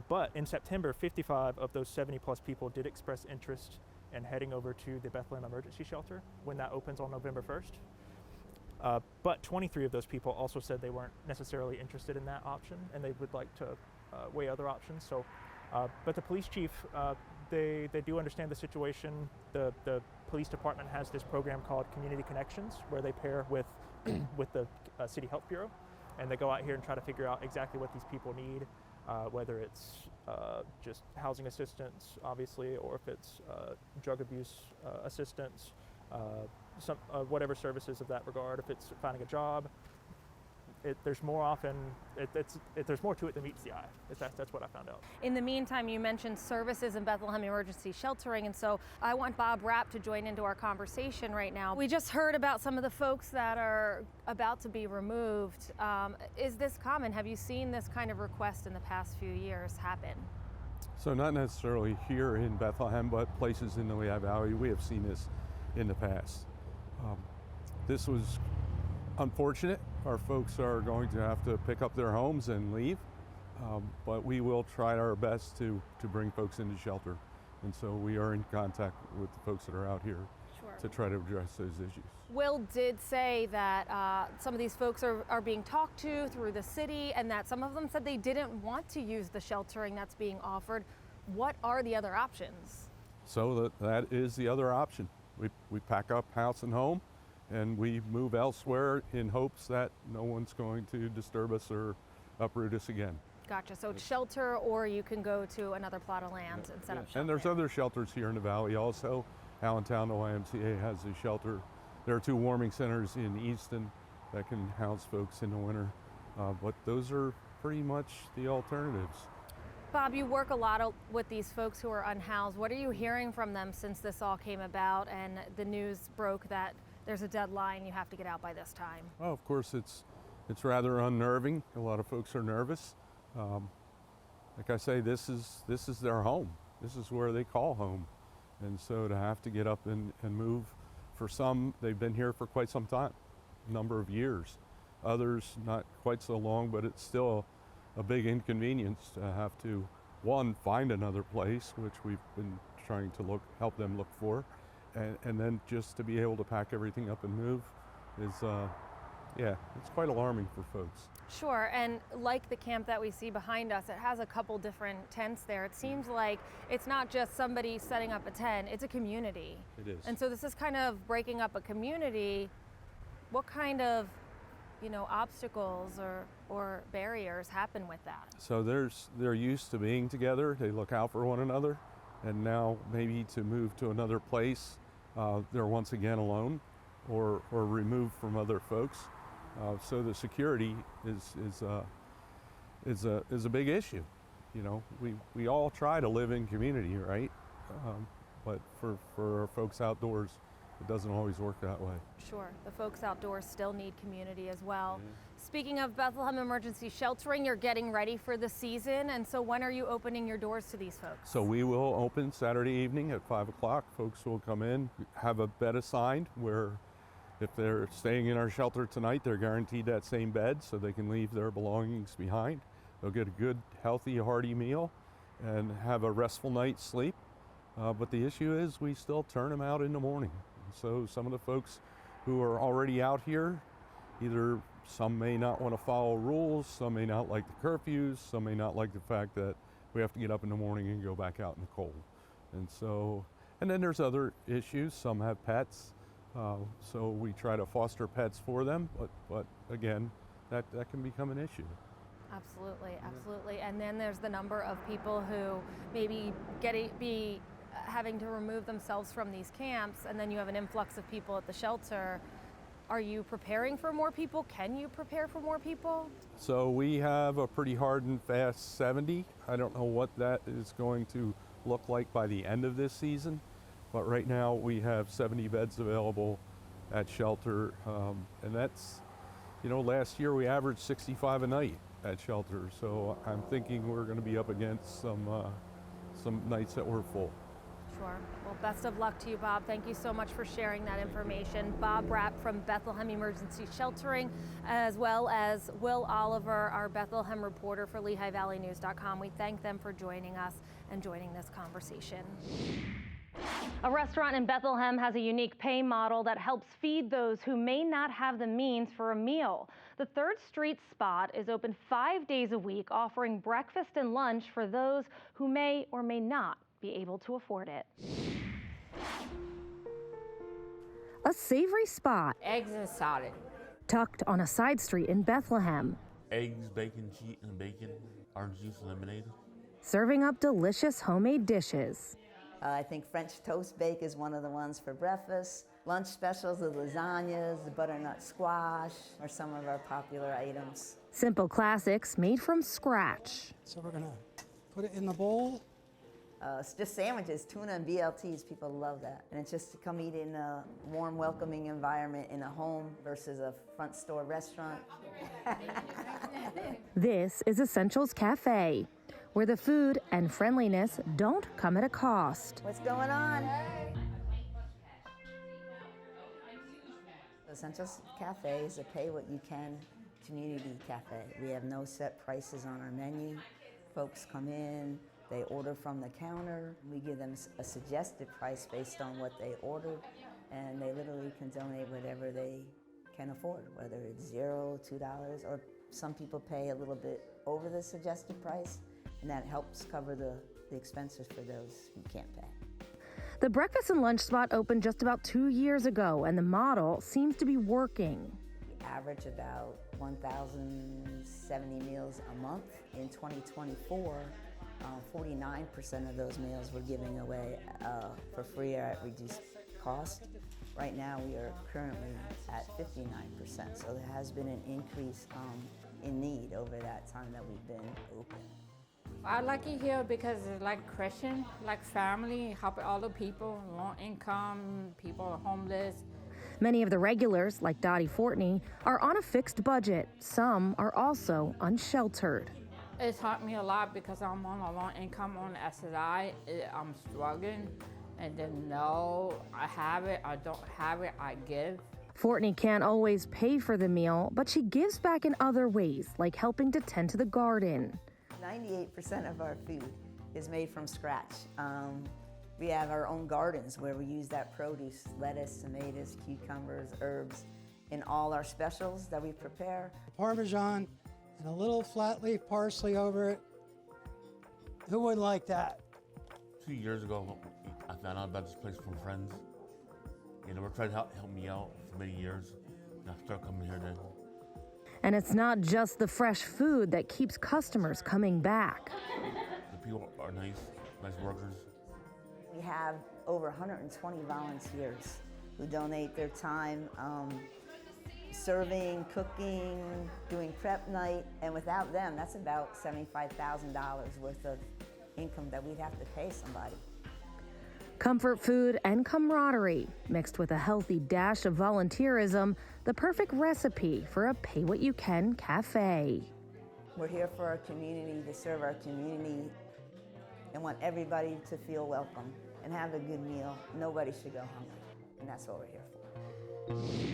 But in September, 55 of those 70 plus people did express interest in heading over to the Bethlehem Emergency Shelter when that opens on November 1st. But 23 of those people also said they weren't necessarily interested in that option and they would like to weigh other options. So, but the police chief, they do understand the situation. The police department has this program called Community Connections where they pair with, with the City Health Bureau, and they go out here and try to figure out exactly what these people need. Whether it's just housing assistance, obviously, or if it's drug abuse assistance, whatever services of that regard. If it's finding a job, there's more often there's more to it than meets the eye. That's what I found out. In the meantime, you mentioned services in Bethlehem Emergency Sheltering, and so I want Bob Rapp to join into our conversation right now. We just heard about some of the folks that are about to be removed. Is this common? Have you seen this kind of request in the past few years happen? So not necessarily here in Bethlehem, but places in the Lehigh Valley, we have seen this in the past. This was unfortunate. Our folks are going to have to pick up their homes and leave, but we will try our best to bring folks into shelter. And so we are in contact with the folks that are out here to try to address those issues. Will did say that some of these folks are being talked to through the city and that some of them said they didn't want to use the sheltering that's being offered. What are the other options? So that is the other option. We pack up house and home and we move elsewhere in hopes that no one's going to disturb us or uproot us again. Gotcha. So it's shelter, or you can go to another plot of land and set up shelter. And there's other shelters here in the valley also. Allentown, the YMCA has a shelter. There are 2 warming centers in Easton that can house folks in the winter. But those are pretty much the alternatives. Bob, you work a lot with these folks who are unhoused. What are you hearing from them since this all came about and the news broke that there's a deadline, you have to get out by this time? Well, of course, it's rather unnerving. A lot of folks are nervous. Like I say, this is their home. This is where they call home. And so to have to get up and move, for some, they've been here for quite some time, a number of years. Others, not quite so long, but it's still a big inconvenience to have to, one, find another place, which we've been trying to help them look for, and then just to be able to pack everything up and move is, it's quite alarming for folks. Sure, and like the camp that we see behind us, it has a couple different tents there. It seems like it's not just somebody setting up a tent, it's a community. It is. And so this is kind of breaking up a community. What kind of, obstacles or barriers happen with that? So they're used to being together, they look out for one another, and now maybe to move to another place, they're once again alone or removed from other folks. So the security is a big issue. We all try to live in community, right? But for our folks outdoors, it doesn't always work that way. Sure, the folks outdoors still need community as well. Speaking of Bethlehem Emergency Sheltering, you're getting ready for the season, and so when are you opening your doors to these folks? So we will open Saturday evening at 5 o'clock. Folks will come in, have a bed assigned where if they're staying in our shelter tonight, they're guaranteed that same bed so they can leave their belongings behind. They'll get a good, healthy, hearty meal and have a restful night's sleep. But the issue is we still turn them out in the morning. So some of the folks who are already out here, either some may not want to follow rules, some may not like the curfews, some may not like the fact that we have to get up in the morning and go back out in the cold. And then there's other issues. Some have pets, so we try to foster pets for them, but again, that can become an issue. Absolutely, absolutely. And then there's the number of people who maybe having to remove themselves from these camps, and then you have an influx of people at the shelter. Are you preparing for more people? Can you prepare for more people? So we have a pretty hard and fast 70. I don't know what that is going to look like by the end of this season, but right now we have 70 beds available at shelter, and that's, last year we averaged 65 a night at shelter, so I'm thinking we're going to be up against some nights that were full. Sure. Well, best of luck to you, Bob. Thank you so much for sharing that information. Bob Rapp from Bethlehem Emergency Sheltering, as well as Will Oliver, our Bethlehem reporter for LehighValleyNews.com. We thank them for joining us and joining this conversation. A restaurant in Bethlehem has a unique pay model that helps feed those who may not have the means for a meal. The 3rd Street Spot is open 5 days a week, offering breakfast and lunch for those who may or may not be able to afford it. A savory spot Eggs and salad. tucked on a side street in Bethlehem, Eggs, bacon, cheese, and bacon, orange juice, and lemonade. serving up delicious homemade dishes. I think French toast bake is one of the ones for breakfast. Lunch specials, the lasagnas, the butternut squash are some of our popular items. Simple classics made from scratch. So we're gonna put it in the bowl. It's just sandwiches, tuna and BLTs, people love that. And it's just to come eat in a warm, welcoming environment in a home versus a front store restaurant. This is Essentials Cafe, where the food and friendliness don't come at a cost. What's going on? Essentials Cafe is a pay what you can community cafe. We have no set prices on our menu. Folks come in, they order from the counter. We give them a suggested price based on what they ordered, and they literally can donate whatever they can afford, whether it's $0, $2, or some people pay a little bit over the suggested price, and that helps cover the expenses for those who can't pay. The breakfast and lunch spot opened just about 2 years ago, and the model seems to be working. We average about 1,070 meals a month. In 2024, 49% of those meals we're giving away for free or at reduced cost. Right now we are currently at 59%, so there has been an increase in need over that time that we've been open. I like it here because it's like Christian, like family, help all the people, low income, people homeless. Many of the regulars, like Dottie Fortney, are on a fixed budget. Some are also unsheltered. It's helped me a lot because I'm on a low income on SSI. I'm struggling, and then no, I have it, I don't have it, I give. Fortney can't always pay for the meal, but she gives back in other ways, like helping to tend to the garden. 98% of our food is made from scratch. We have our own gardens where we use that produce, lettuce, tomatoes, cucumbers, herbs, in all our specials that we prepare. Parmesan and a little flat leaf parsley over it. Who wouldn't like that? 2 years ago, I found out about this place from friends. They were trying to help me out for many years. And I started coming here then. And it's not just the fresh food that keeps customers coming back. The people are nice workers. We have over 120 volunteers who donate their time serving, cooking, doing prep night, and without them, that's about $75,000 worth of income that we'd have to pay somebody. Comfort food and camaraderie, mixed with a healthy dash of volunteerism, the perfect recipe for a pay-what-you-can cafe. We're here for our community, to serve our community, and want everybody to feel welcome and have a good meal. Nobody should go hungry, and that's what we're here for.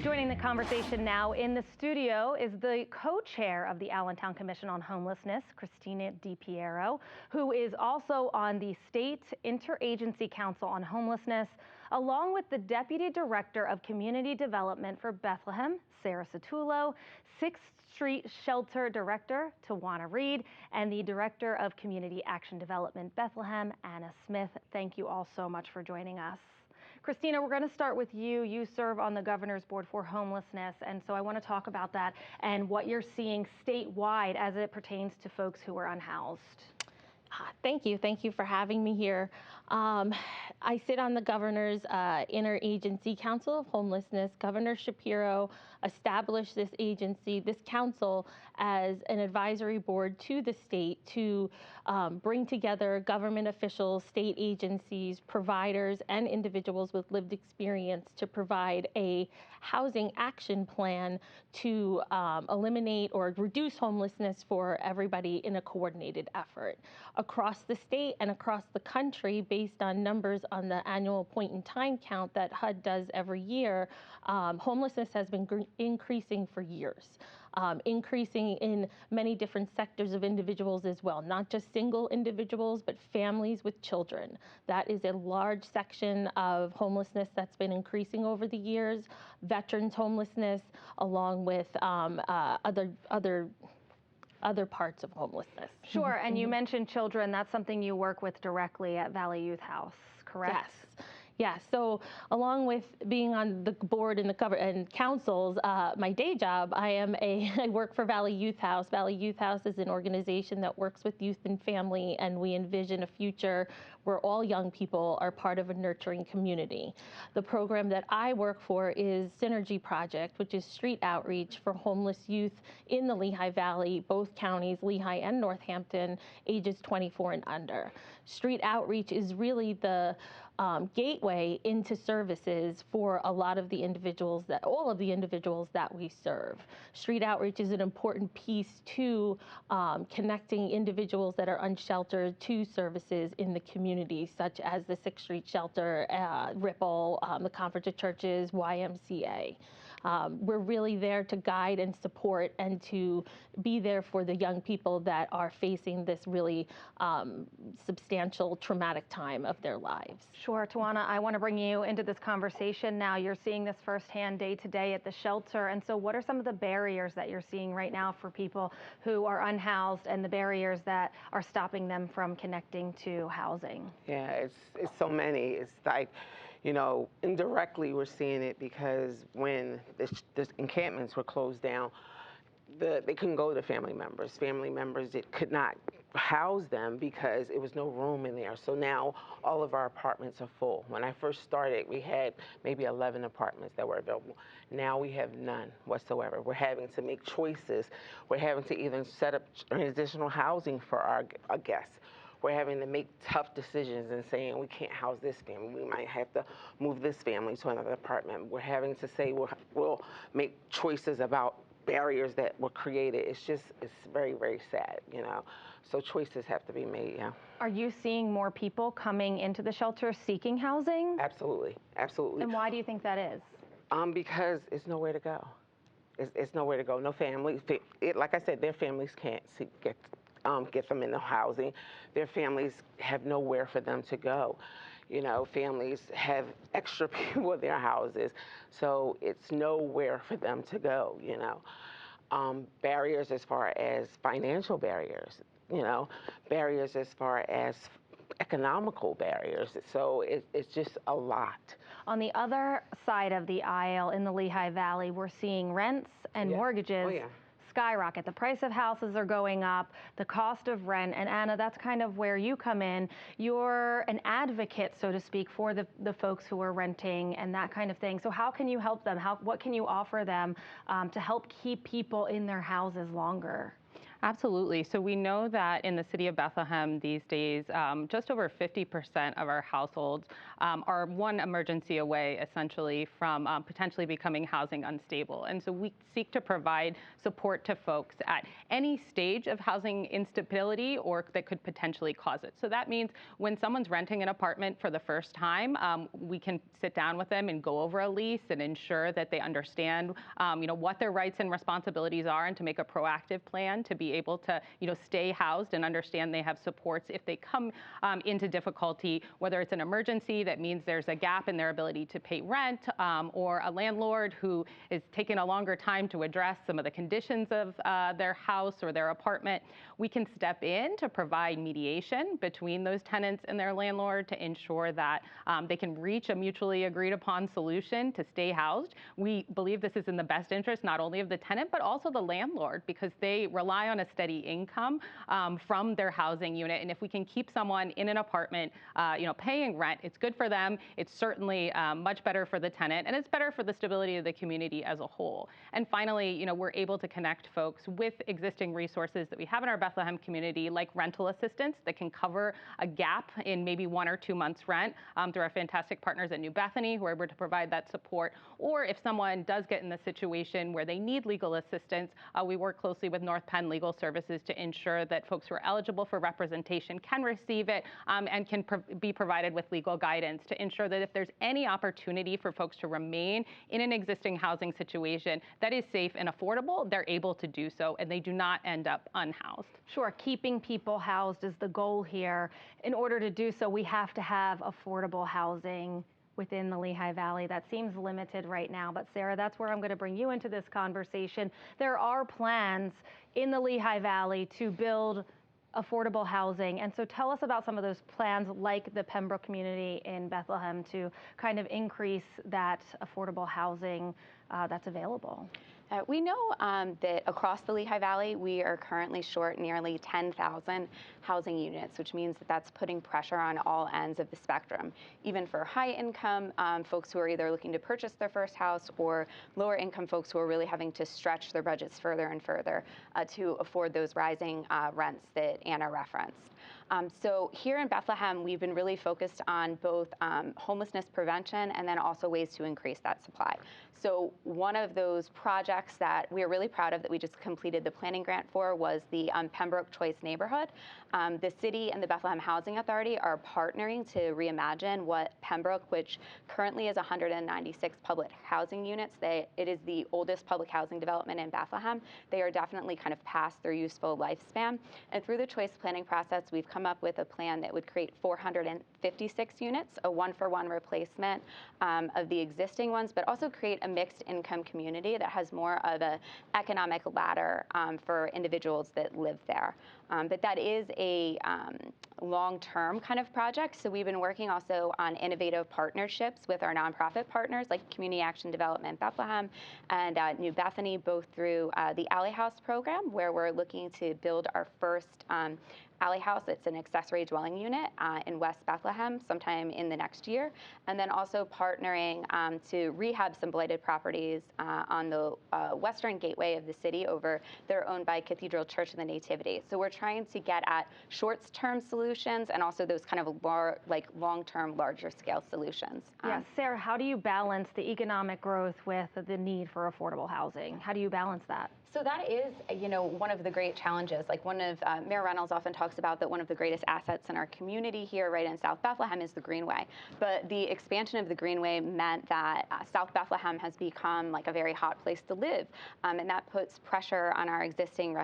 Joining the conversation now in the studio is the co-chair of the Allentown Commission on Homelessness, Christina DiPiero, who is also on the State Interagency Council on Homelessness, along with the Deputy Director of Community Development for Bethlehem, Sarah Satullo, 6th Street Shelter Director, Tawana Reed, and the Director of Community Action Development, Bethlehem, Anna Smith. Thank you all so much for joining us. Christina, we're going to start with you. You serve on the Governor's Board for Homelessness, and so I want to talk about that and what you're seeing statewide as it pertains to folks who are unhoused. Thank you. Thank you for having me here. I sit on the Governor's Interagency Council of Homelessness. Governor Shapiro established this agency, this council, as an advisory board to the state to bring together government officials, state agencies, providers, and individuals with lived experience to provide a housing action plan to eliminate or reduce homelessness for everybody in a coordinated effort. Across the state and across the country, based on numbers on the annual point-in-time count that HUD does every year, homelessness has been increasing for years. Increasing in many different sectors of individuals as well, not just single individuals, but families with children. That is a large section of homelessness that's been increasing over the years. Veterans homelessness, along with other parts of homelessness. Sure, and you mentioned children. That's something you work with directly at Valley Youth House, correct? Yes. Yeah, so along with being on the board and the councils, my day job, I work for Valley Youth House. Valley Youth House is an organization that works with youth and family, and we envision a future where all young people are part of a nurturing community. The program that I work for is Synergy Project, which is street outreach for homeless youth in the Lehigh Valley, both counties, Lehigh and Northampton, ages 24 and under. Street outreach is really the gateway into services for all of the individuals that we serve. Street outreach is an important piece to connecting individuals that are unsheltered to services in the community, such as the 6th Street Shelter, Ripple, the Conference of Churches, YMCA. We're really there to guide and support and to be there for the young people that are facing this really substantial traumatic time of their lives. Sure, Tawana, I want to bring you into this conversation now. You're seeing this firsthand day to day at the shelter, and so what are some of the barriers that you're seeing right now for people who are unhoused and the barriers that are stopping them from connecting to housing? Yeah, it's so many. It's like, you know, indirectly we're seeing it because when the encampments were closed down, they couldn't go to family members. Family members, it could not house them because it was no room in there. So now all of our apartments are full. When I first started, we had maybe 11 apartments that were available. Now we have none whatsoever. We're having to make choices. We're having to even set up additional housing for our guests. We're having to make tough decisions and saying we can't house this family. We might have to move this family to another apartment. We're having to say we'll make choices about barriers that were created. It's very, very sad, you know. So choices have to be made, yeah. Are you seeing more people coming into the shelter seeking housing? Absolutely, absolutely. And why do you think that is? Because it's nowhere to go. It's nowhere to go. No family. Like I said, their families can't get them into housing. Their families have nowhere for them to go. You know, families have extra people in their houses, so it's nowhere for them to go, you know. Barriers as far as financial barriers, you know, barriers as far as economical barriers. So it's just a lot. On the other side of the aisle in the Lehigh Valley, we're seeing rents and mortgages skyrocket. The price of houses are going up, the cost of rent, and Anna, that's kind of where you come in. You're an advocate, so to speak, for the folks who are renting and that kind of thing. So how can you help them? What can you offer them to help keep people in their houses longer? Absolutely. So we know that in the city of Bethlehem these days, just over 50% of our households are one emergency away, essentially, from potentially becoming housing unstable. And so we seek to provide support to folks at any stage of housing instability or that could potentially cause it. So that means when someone's renting an apartment for the first time, we can sit down with them and go over a lease and ensure that they understand, you know, what their rights and responsibilities are, and to make a proactive plan to be able to, you know, stay housed and understand they have supports if they come into difficulty, whether it's an emergency that means there's a gap in their ability to pay rent, or a landlord who is taking a longer time to address some of the conditions of their house or their apartment. We can step in to provide mediation between those tenants and their landlord to ensure that they can reach a mutually agreed upon solution to stay housed. We believe this is in the best interest not only of the tenant but also the landlord, because they rely on a steady income from their housing unit. And if we can keep someone in an apartment, paying rent, it's good for them. It's certainly much better for the tenant, and it's better for the stability of the community as a whole. And finally, we're able to connect folks with existing resources that we have in our Bethlehem community, like rental assistance that can cover a gap in maybe 1 or 2 months rent through our fantastic partners at New Bethany, who are able to provide that support. Or if someone does get in the situation where they need legal assistance, we work closely with North Penn Legal Services to ensure that folks who are eligible for representation can receive it and can be provided with legal guidance to ensure that if there's any opportunity for folks to remain in an existing housing situation that is safe and affordable, they're able to do so and they do not end up unhoused. Sure, keeping people housed is the goal here. In order to do so, we have to have affordable housing within the Lehigh Valley. That seems limited right now, but Sarah, that's where I'm going to bring you into this conversation. There are plans in the Lehigh Valley to build affordable housing, and so tell us about some of those plans, like the Pembroke community in Bethlehem, to kind of increase that affordable housing that's available. We know that across the Lehigh Valley, we are currently short nearly 10,000 housing units, which means that that's putting pressure on all ends of the spectrum, even for high income folks who are either looking to purchase their first house, or lower income folks who are really having to stretch their budgets further and further to afford those rising rents that Anna referenced. So here in Bethlehem, we've been really focused on both homelessness prevention and then also ways to increase that supply. So one of those projects that we are really proud of that we just completed the planning grant for was the Pembroke Choice neighborhood. The city and the Bethlehem Housing Authority are partnering to reimagine what Pembroke, which currently is 196 public housing units, it is the oldest public housing development in Bethlehem. They are definitely kind of past their useful lifespan. And through the choice planning process, we've come up with a plan that would create 456 units, a one-for-one replacement of the existing ones, but also create a mixed income community that has more of an economic ladder for individuals that live there. But that is a long-term kind of project. So we've been working also on innovative partnerships with our nonprofit partners like Community Action Development Bethlehem and New Bethany, both through the Alley House program, where we're looking to build our first Alley House. It's an accessory dwelling unit in West Bethlehem sometime in the next year. And then also partnering to rehab some blighted properties on the western gateway of the city that are owned by Cathedral Church of the Nativity. So we're trying to get at short-term solutions and also those kind of long-term, larger-scale solutions. Yes, Sarah, how do you balance the economic growth with the need for affordable housing? How do you balance that? So that is, one of the great challenges. Like Mayor Reynolds often talks about that one of the greatest assets in our community here, right in South Bethlehem, is the Greenway. But the expansion of the Greenway meant that South Bethlehem has become like a very hot place to live, and that puts pressure on our existing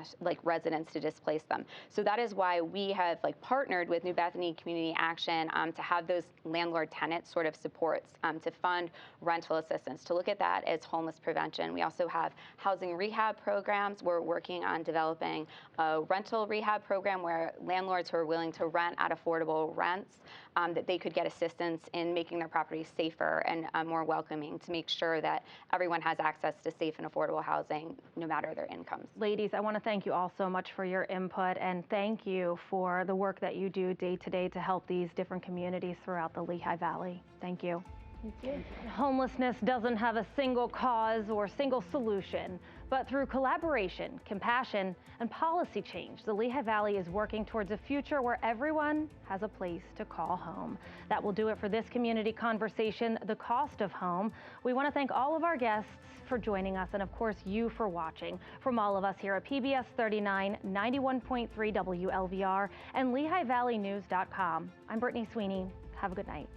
residents to displace them. So that is why we have partnered with New Bethany Community Action to have those landlord-tenant sort of supports to fund rental assistance, to look at that as homeless prevention. We also have housing rehab programs. We're working on developing a rental rehab program where landlords who are willing to rent at affordable rents, that they could get assistance in making their properties safer and more welcoming, to make sure that everyone has access to safe and affordable housing no matter their incomes. Ladies, I want to thank you all so much for your input, and thank you for the work that you do day to day to help these different communities throughout the Lehigh Valley. Thank you. Thank you. Homelessness doesn't have a single cause or single solution, but through collaboration, compassion, and policy change, the Lehigh Valley is working towards a future where everyone has a place to call home. That will do it for this community conversation, The Cost of Home. We want to thank all of our guests for joining us, and of course you for watching. From all of us here at PBS 39, 91.3 WLVR, and LehighValleyNews.com, I'm Brittany Sweeney. Have a good night.